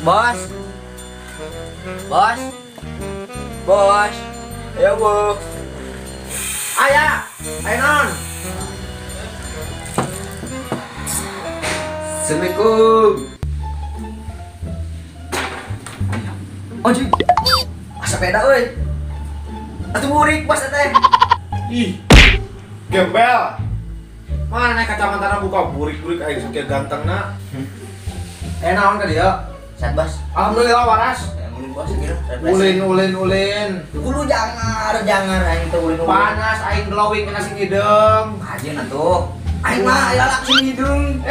Bos. Bos. Bos. Ayo, Bu. Ayah. Ayo non. Assalamualaikum. Ojek. Sepeda euy. Atuh burik bos teh. Ih, gembel. Mana naik kacamata buka burik-burik aing sok ganteng na. Naon ka dia? Set bos. Alhamdulillah waras. Ulin bos gitu. Ulin. Kudu jangar aing teh ulin. Panas aing glowing kena sing hidung. Kajian atuh. Aing mah aya lak sing hidung.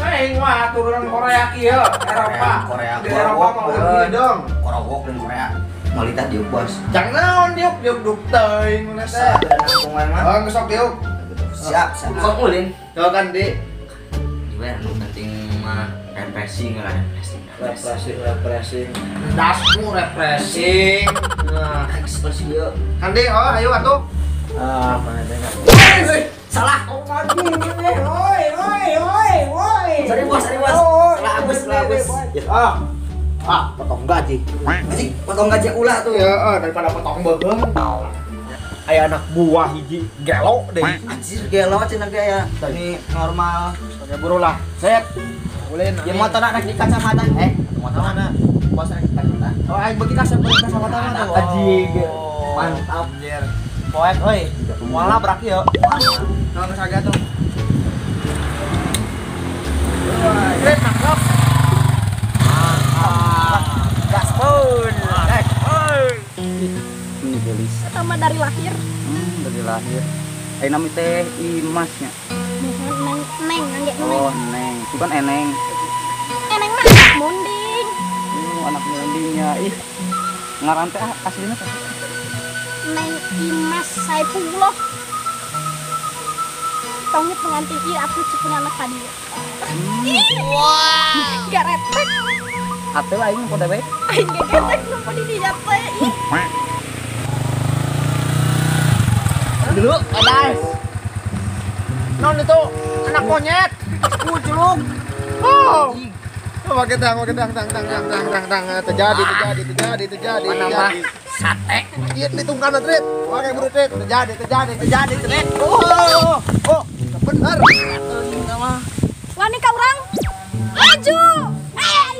Aing mah turunan Korea kieu, Eropa. Korea. Di Eropa mah ulin hidung. Korowok dan Korea. Malita diuk bos. Jangan naon diuk duk teuing mun teh. Nangkung wae mah. Oh, geus sok diuk. Siap. Sok ulin. Coba kan di Gimana nu penting mah refreshing lah, refreshing. Dasmu refreshing. Nah, ekspresi dia. kan di ayo atuh. Mana teh? Salah. Oi. Sorry bos. Salah abis. Potong gaji. Anjing, potong gaji ulah tuh. Ya, daripada potong beung. Aya anak buah hiji gelo deh. Anjir gelo cenah ge aya. Ini normal. Oke, buru lah. Set. Ulin. Ya motor rek di kacamata. Motor mana? Bos rek di kacamata. Oh, aing beuki kacamata mah tuh. Anjing. Mantap. Anjir. Poek euy. Moalna berak ieu. Nah, geus age atuh. Keren mantap. Gaspol. Ini gelis. Sama dari lahir. Dari lahir. Nami teh Imasnya. Neng, anggek Oh, neng. Neng. Bukan Eneng. Neng mah anak munding. Anak mundingnya. Ih. Ngaran teh aslinya teh. Neng Imas Saipullah. Tongit pengantin ieu aku cepeuna anak ka dieu. Wah, garetek. Atuh aing pada bae. Aing ge garetek nu di dinya teh. Dulu, guys. Non itu anak monyet. Kuculuk. Oh. Coba kita terjadi. Sate. Iya ditungkan tret. Pakai buru tret. Terjadi tret. Oh. Bener. Wani ka urang. Maju.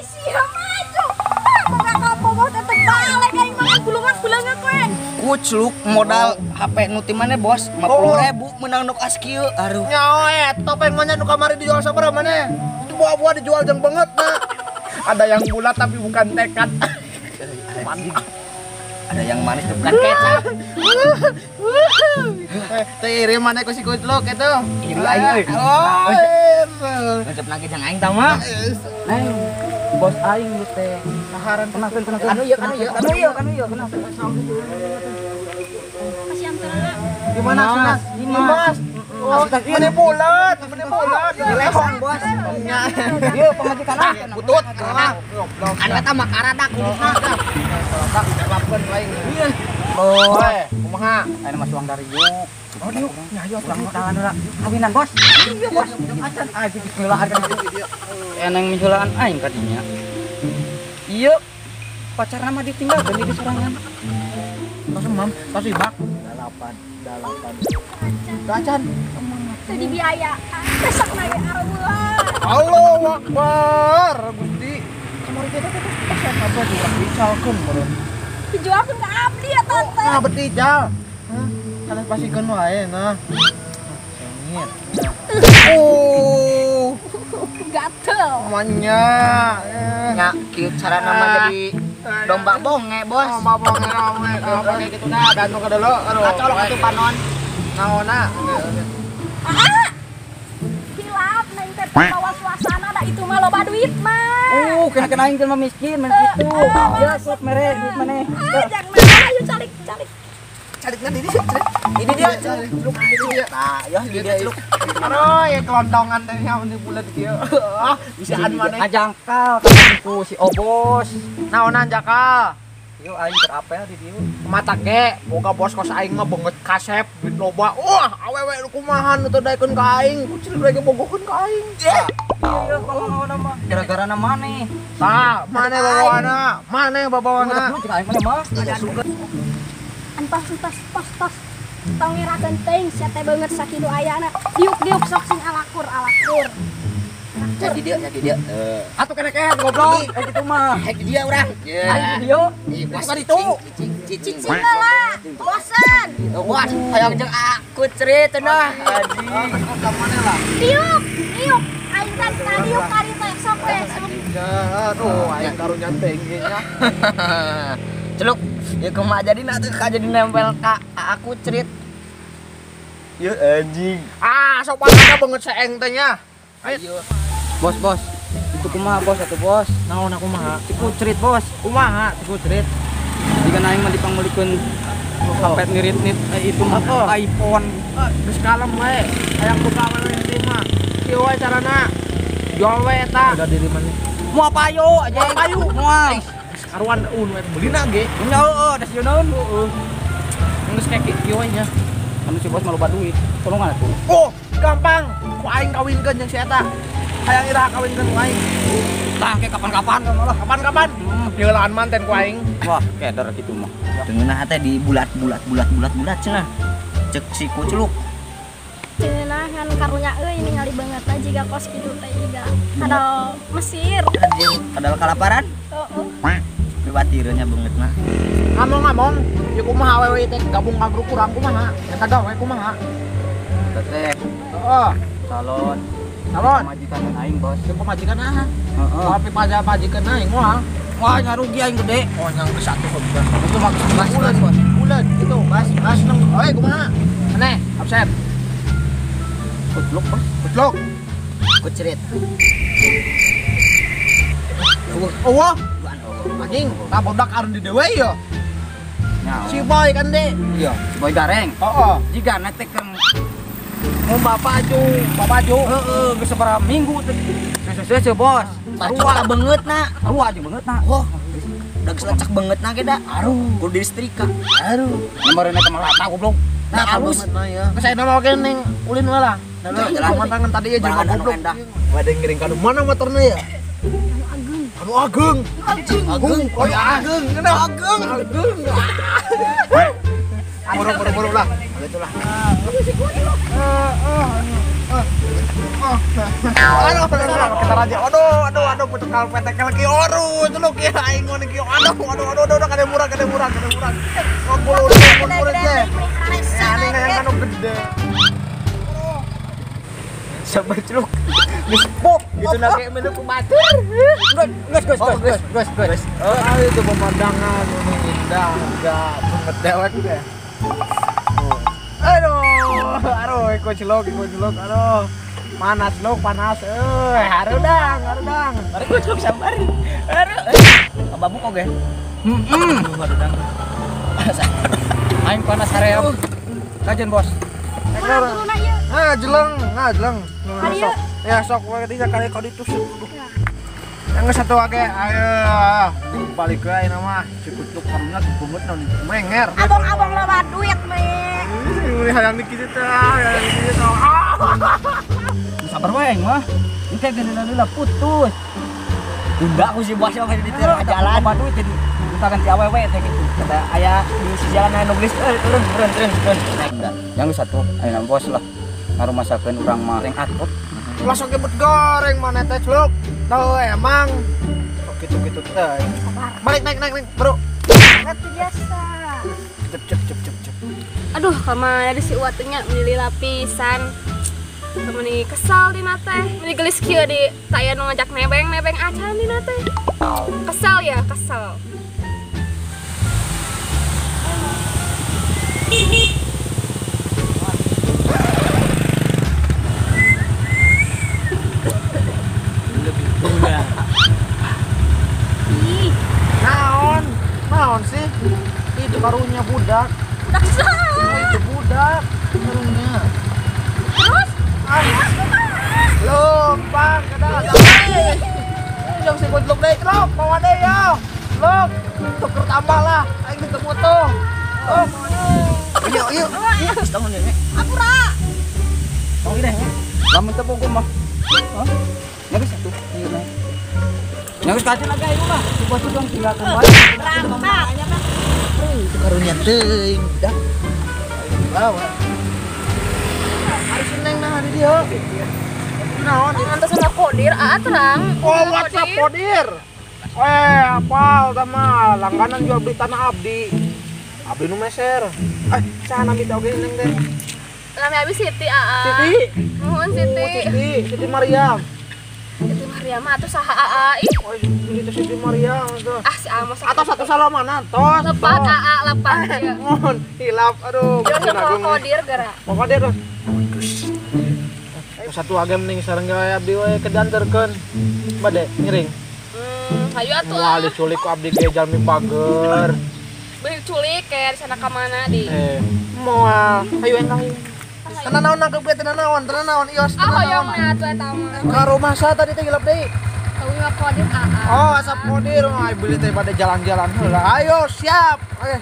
Sia maju. Boga ka bogo tetep balik aing mah gulungan kowe. Kucluk modal HP nu ti maneh bos 50.000 menang nuk askieu aduh. Nyawa topeng monyet nu kamari dijual sabaraha maneh? Itu buah-buah dijual jeung banget nah. Ada yang bulat tapi bukan tekad. Ada yang manis tuh bukan kecap. Teh iri maneh ku si kucluk itu. Iri aing euy. Oh. Ngecep lagi jang aing tah mah. Neng. Bos aing lu teh. Saharan Kenapa? Kanu ieu. Kenapa? Kasihan teh. Gimana Sinas? Dimas. Oh, ini bulat. Lesan bos. Ieu pamajikan Butut. Kan eta mah karadak kulitna. Tak lapeun lain. Iya. Oh, kumaha? Ayeuna mah suang dari yuk. Oh, diuk. Ya, yo Urang tangan heula. Kawinan bos. Iya bos. Acan aja bismillah Eneng mihulaan aing kadinya. Iya. Pacarna mah ditinggalkeun di sorangan. Mam, tas ibak. Dalapan. Gacan. Teu dibiayaan. Besok na ya Allah. Allahu Akbar. Gusti. Kamari kita teh pesan apa urang dicalkeun meureun. Dijualkeun ka abdi ya tante. Nah, betijal. Hah? Kalian pasikeun wae nah. Sengit. Oh, Gatel. manya. Nya kieu carana mah jadi domba bonge bos. Domba bonge rame. Oke gitu dah, gantung ka deuleu. Aduh. Acolok atuh panon. Naonna? Hilap neng teh bawa suasana da itu mah loba duit mah. Kena aing teh mah miskin men kitu. Ya sok mere duit maneh. Jangan ayo calik. Calikna di dia. Ini dia. Celuk di dia. Nah, ya di dia celuk. Aduh, ya kelontongan teh nya mun bulat kieu. Ah, bisaan maneh. Ngajangkal ku si Obos. Naonan jakal? Ieu aing terapel di dieu. Mata ge, boga bos kos aing mah beungeut kasep duit loba. Wah, awewe nu kumaha nu teu daekeun ka aing. Kucil lagi bogokeun ka aing. Iya, kalau nama gara-gara nama nih. Tah, mana babawana? Mana babawana? Mana cek aing mana mah? Anpas pas. Tong ngira genteng sia teh beungeut sakitu ayana. Diuk sok sing alakur. Jadi dia. Atuh keneket goblok. Kitu mah. Hek dia urang. Aing video. Bos Bukan itu. cicing. Singala, bosan. Wah, hayang jeung aku cerita nah. Diuk. Aing kan diuk kari teh sok we. Aduh, aing karunya tinggi nya. Celuk, ya kumaha jadi nak teh jadi nempel ka aku cerit. Yuk anjing. Sok panana beungeut seeng teh nya. Ayo. Bos. Itu kumaha bos atuh bos? Naon aku mah? Ciku cerit bos. Kumaha tiku cerit? Jika aing mah dipangmulikeun HP nirit-nit itu mah iPhone. Geus kalem we. Hayang buka mana teh mah. Kieu we carana. Jual we eta. Udah diri mana? Mau apa ayo aja. Moal. Karuan we beulina ge. Nya heueuh da sieun heueuh. Geus keke kieu we nya. Anu si bos malu duit. Tolong atuh. Oh, gampang. Ku aing kawinkeun jeung si eta. Hayang iraha kawinkeun ku aing. Tah ke kapan-kapan malah. Kapan? Nyeulaan manten ku aing. Wah, keder kitu mah. Dengeunah teh di bulat cenah. Cek si Kuculuk. Cenah kan karunya euy ningali beungeut jiga kos kitu teh jiga kadal Mesir. Anjing, padahal kalaparan. Heeh. Bebatireunnya beungeutna. Ngomong, ya kumaha awewe teh gabung ka grup urang kumaha? Eta gawe kumaha? Teteh Heeh. calon Salon. majikan aing bos. Jeung pamajikan aha? Heeh. Tapi pajak-pajikeun aing moal. Wah, nyarugi aing gede. Oh, yang ke satu kebulan. Itu mah Bulan, bulan gitu, bas nang. Oi, kumaha? Aneh, absen. Kutluk bos. Kutluk. Kucerit. Wah, anjing, tak bodak arun di dewe ya. Nyawa. Si boy kan deh. Iya, boy gareng. Heeh. Jika netekeun Mau bapak baju. heeh geus sabaraha minggu teh. Sese bos. Sarua beungeutna. Sarua aja beungeutna. Oh, udah keselecak beungeutna ge da. Kudu disetrika. Nomorna teh malata goblok. Nah, halus. Geus aya nama oge ning ulin heula. Jalan. Mantangan tadi ya jeung Barangan anu goblok. endah. Waduh ngiring kanu mana motornya ya? Anu Ageng. Agung. Oh ya Ageng. Kenapa Ageng? Ageng. Boro lah. Begitulah. Aduh, kita raja. Aduh, pucuk kal petek lagi oru. Itu lu kieu aing ngone kieu. Aduh, kada murah. Ngomong aja. Ini yang kanu gede. Sabar celuk. Geus pop gitu na kayak menu pembatur. Gus. Ayo itu pemandangan ini indah, enggak banget dewek deh. Aduh, ikut cilok, aduh. Panas, harudang. Mari ku celuk sabar. Babu kok ge. Harudang. Aing panas haream. Kajen bos. Turuna ieu. Jeleng. Ayo. Ya sok we tiga kali kau ditusuk. Yang satu lagi, ayo balik ke ayeuna mah cikutluk karuna bungut naon menger. Abang lewat duit me. Hayang dikitu teh, Sabar wae aing mah. Engke geundeuna putus. Bunda aku si bos mah di jalan. Apa duit jadi kita ganti awewe teh gitu. Kata aya di jalan aya nuglis turun. Yang satu ayeuna bos lah. Ngarumasakeun urang mah reng atut. langsung kebut goreng mana teh celuk. Tahu emang. Gitu teh. Balik naik bro. Itu biasa. Cep. Aduh, kamana si Uwa teh nya milih lapisan. Kemeni kesal dina teh. Meni gelis kieu di taya nu ngajak nebeng acan dina teh. Kesal. Ih, Naon sih? Itu karunya budak. udah kesal. Itu budak karunya. Terus? Lumpang kada. Yang si kutluk deui, Lok. Bawa deui yo. Lok, tuker tambah lah. Aing ketemu tuh. Lok. Yuk. Setahun ya, Nek. Apura. Tong deh. Lamun teu pungkum mah. Hah? Nggak bisa tuh. Ayo naik. Nggak bisa kacau lagi ayo mah. Coba tuh dong silakan balik. Berangkat. Itu karunya teuing. Dah. Bawa. Ari seneng nah hari dia. Naon? Antas sama kodir, terang. Oh, WhatsApp Kodir. Apal sama langganan jual beli tanah abdi. Abdi nu meser. Sana minta oge neng teh. Lami abis Siti, Aa. Siti. Mohon Siti. Siti Mariam. Siti Maria mah atuh saha Aa. Ih, Oh, itu Siti Mariam tuh. si Amos. Atau satu salaman, tos. Lepat Aa, lepat. Iya. Mohon hilap, aduh. Jangan sama kodir gara. Mau Kodir tuh. Satu agam nih sareng gawe abdi we kedanterkeun. Bade ngiring. Hayu atuh. Moal diculik ku abdi ge jalmi pager. Beli culik kayak di sana ka mana di. Moal. Hayu endah. Tenan naon nangkep ge tenan naon ios. Ah, hoyong na atuh eta mah. Ka rumah sa tadi teh hilap deui. Tahu nggak kodir Aa. Oh, asap Kodir ai beli teh pada jalan-jalan heula. Ayo, siap. Oke.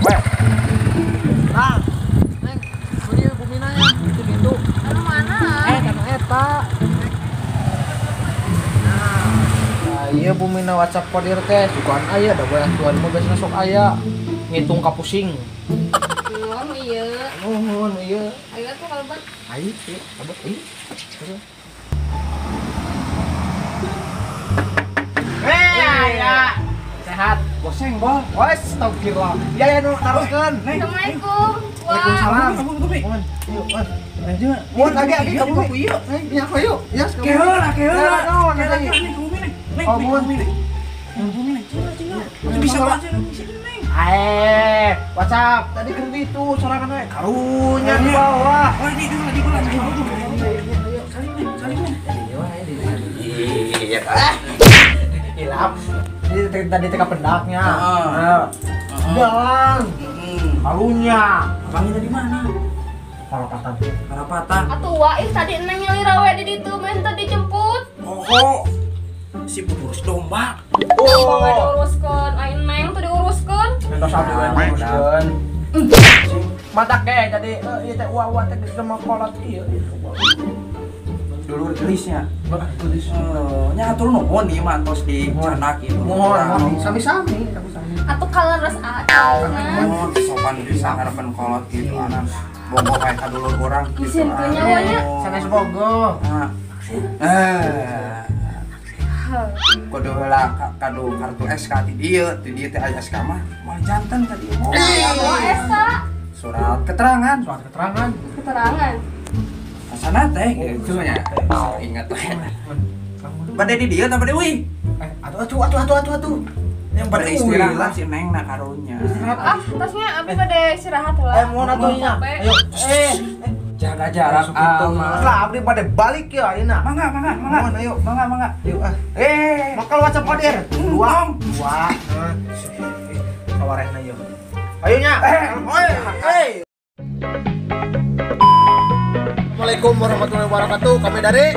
Weh. Nah. Neng, beli bumina ya. Itu. Anu mana? Kan eta. Nah, iya bumina WhatsApp Kodir teh sukaan aya da banyak tuan mah biasana sok aya ngitung ka pusing. Oh iya. Nuhun ieu. Ayo tuh kalau buat. Ayo, ieu, abot ieu. Ya. Sehat. Boseng, Bol. Wes, astagfirullah. Ya nu taroskeun. Assalamualaikum. Waalaikumsalam. Mohon. Yuk, Mas. Lanjut. Mohon lagi kamu mau yuk. Ya, yuk. Ya, Keheula. Oh, mohon. Bisa baca WhatsApp. Tadi kan itu sorangan we. Karunya di bawah. Oh, ini di bola. Iya. Hilap. Ini tadi teka pendaknya. Heeh. Jalan. Karunya. Abangnya tadi mana? Kalau kata Karapatan. Atuh waih tadi neng nyelirawe di ditu minta dijemput. Oh, si pengurus domba. Oh, nggak diuruskan. Aing neng tuh diuruskan. Entos abdi we nguruskeun. Matak ge jadi ieu teh uwa teh geus mah kolot ieu. Dulu tulisnya. Nya atur nuhun ieu mah tos di canak gitu. Mohon, sami-sami. Atuh kalau res Oh, sopan bisa harapan kolot gitu anak. Bogo kayak kadulur orang gitu. Isin teu nyawanya. Sanes bogo. Kudu heula kado kartu SK di dieu teh aya SK mah moal janten ka dieu. Oh, Esa. Surat keterangan. Keterangan. Asana teh gitu nya. Ingat we. Bade di dieu teh bade euy. Atuh. Yang Bade istirahat si Neng na karunya. Ah, tasnya abi pada istirahat lah. Mohon atuhnya. Ayo. Jaga jarak Lah abdi pada balik ya ayeuna. Mangga. Mohon ayo. Mangga. Yuk ah. Makal WhatsApp Kodir. Dua. Kawarehna yuk. Ayo nya. Assalamualaikum warahmatullahi wabarakatuh. Kami dari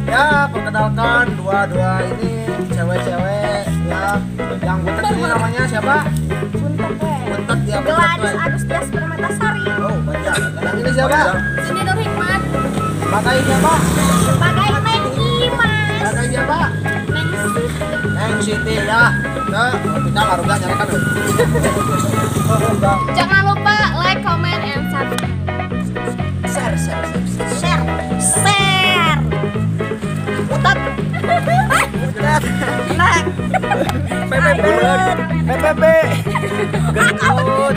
ya, perkenalkan dua ini cewek-cewek ya. Yang buntet ini namanya siapa? Buntet ya. Gladys Agustias Permatasari. Oh, banyak. Yang ini siapa? Sini Nur Hikmat. Pakai siapa? Pakai Neng Imas. Pakai siapa? Neng Siti ya. Nah, kita ngaruga nyalakan. Jangan lupa like, comment, and subscribe. Share. Utat. Nah. PPP. Gendut.